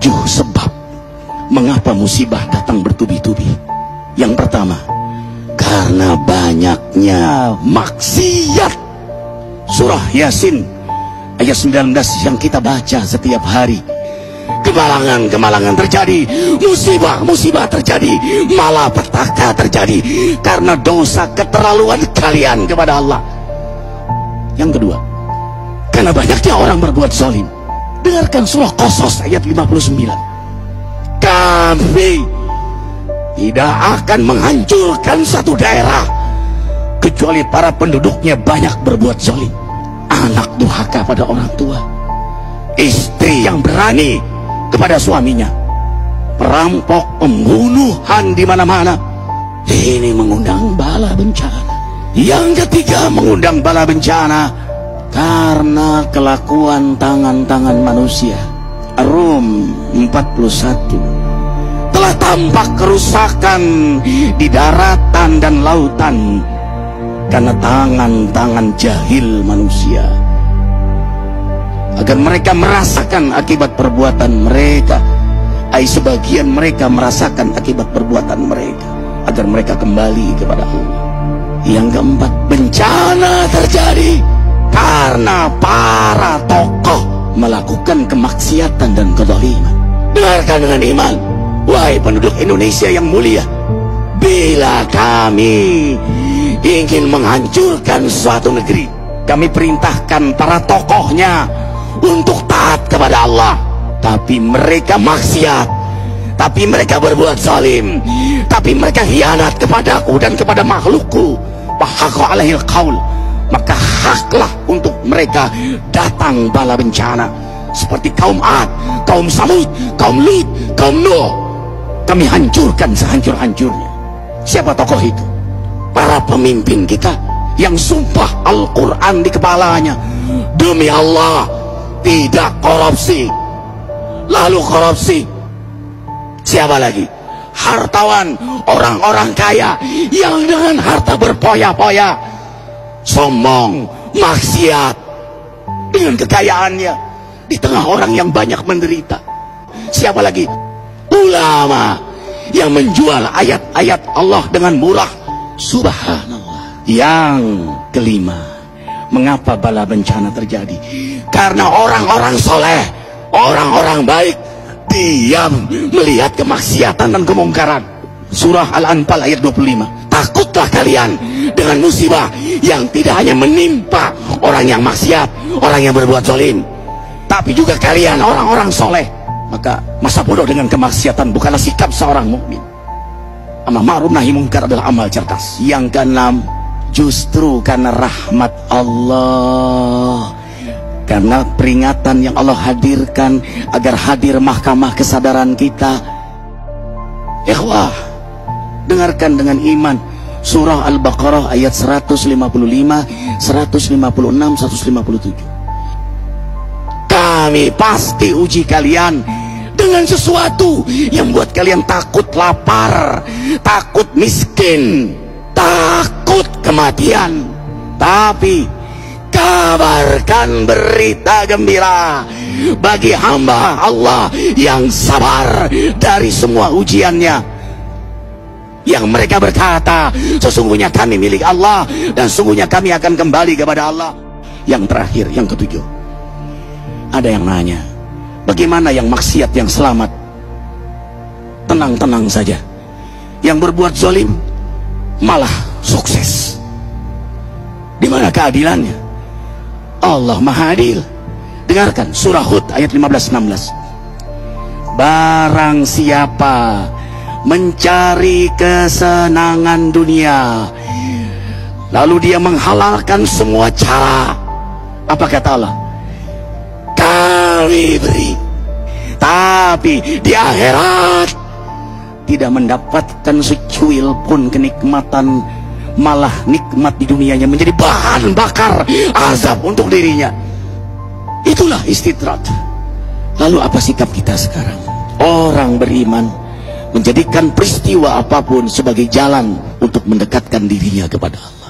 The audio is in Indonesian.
7 sebab mengapa musibah datang bertubi-tubi. Yang pertama, karena banyaknya maksiat. Surah Yasin ayat 19 yang kita baca setiap hari. Kemalangan-kemalangan terjadi, musibah-musibah terjadi, malapetaka terjadi karena dosa keterlaluan kalian kepada Allah. Yang kedua, karena banyaknya orang berbuat zalim. Dengarkan surah Qasas ayat 59. Kami tidak akan menghancurkan satu daerah kecuali para penduduknya banyak berbuat zalim. Anak durhaka pada orang tua, istri yang berani kepada suaminya, perampok, pembunuhan di mana-mana. Ini mengundang bala bencana. Yang ketiga, mengundang bala bencana karena kelakuan tangan-tangan manusia. Rum 41. Telah tampak kerusakan di daratan dan lautan karena tangan-tangan jahil manusia, agar mereka merasakan akibat perbuatan mereka. Sebagian mereka merasakan akibat perbuatan mereka, agar mereka kembali kepada Allah. Yang keempat, bencana terjadi karena para tokoh melakukan kemaksiatan dan kezaliman. Dengarkan dengan iman, wahai penduduk Indonesia yang mulia, bila kami ingin menghancurkan suatu negeri, kami perintahkan para tokohnya untuk taat kepada Allah, tapi mereka maksiat, tapi mereka berbuat zalim, tapi mereka khianat kepadaku dan kepada makhlukku. Fahaqa alaihil qaul, maka haklah untuk mereka datang bala bencana seperti kaum Ad, kaum Samud, kaum Lut, kaum Nuh. Kami hancurkan sehancur-hancurnya. Siapa tokoh itu? Para pemimpin kita yang sumpah Al-Quran di kepalanya, demi Allah tidak korupsi. Lalu korupsi. Siapa lagi? Hartawan, orang-orang kaya yang dengan harta berpoya-poya, sombong, maksiat dengan kekayaannya di tengah orang yang banyak menderita. Siapa lagi? Ulama yang menjual ayat-ayat Allah dengan murah. Subhanallah. Yang kelima, mengapa bala bencana terjadi? Karena orang-orang soleh, orang-orang baik diam melihat kemaksiatan dan kemungkaran. Surah Al-Anfal ayat 25. Takutlah kalian dengan musibah yang tidak hanya menimpa orang yang maksiat, orang yang berbuat zalim, tapi juga kalian orang-orang soleh. Maka masa bodoh dengan kemaksiatan bukanlah sikap seorang mukmin. Amar ma'ruf nahi mungkar adalah amal cerdas. Yang keenam, justru karena rahmat Allah, karena peringatan yang Allah hadirkan agar hadir mahkamah kesadaran kita. Ikhwah, dengarkan dengan iman surah Al-Baqarah ayat 155, 156, 157. Kami pasti uji kalian dengan sesuatu yang buat kalian takut lapar, takut miskin, takut kematian. Tapi kabarkan berita gembira bagi hamba Allah yang sabar dari semua ujiannya, yang mereka berkata, sesungguhnya kami milik Allah dan sungguhnya kami akan kembali kepada Allah. Yang terakhir, yang ketujuh, ada yang nanya, bagaimana yang maksiat yang selamat? Tenang-tenang saja. Yang berbuat zalim malah sukses. Di mana keadilannya? Allah Maha Adil. Dengarkan surah Hud ayat 15-16. Barang siapa mencari kesenangan dunia, lalu dia menghalalkan semua cara, apa kata Allah? Kami beri, tapi di akhirat tidak mendapatkan secuil pun kenikmatan, malah nikmat di dunianya menjadi bahan bakar azab untuk dirinya. Itulah istidrat. Lalu apa sikap kita sekarang? Orang beriman menjadikan peristiwa apapun sebagai jalan untuk mendekatkan dirinya kepada Allah.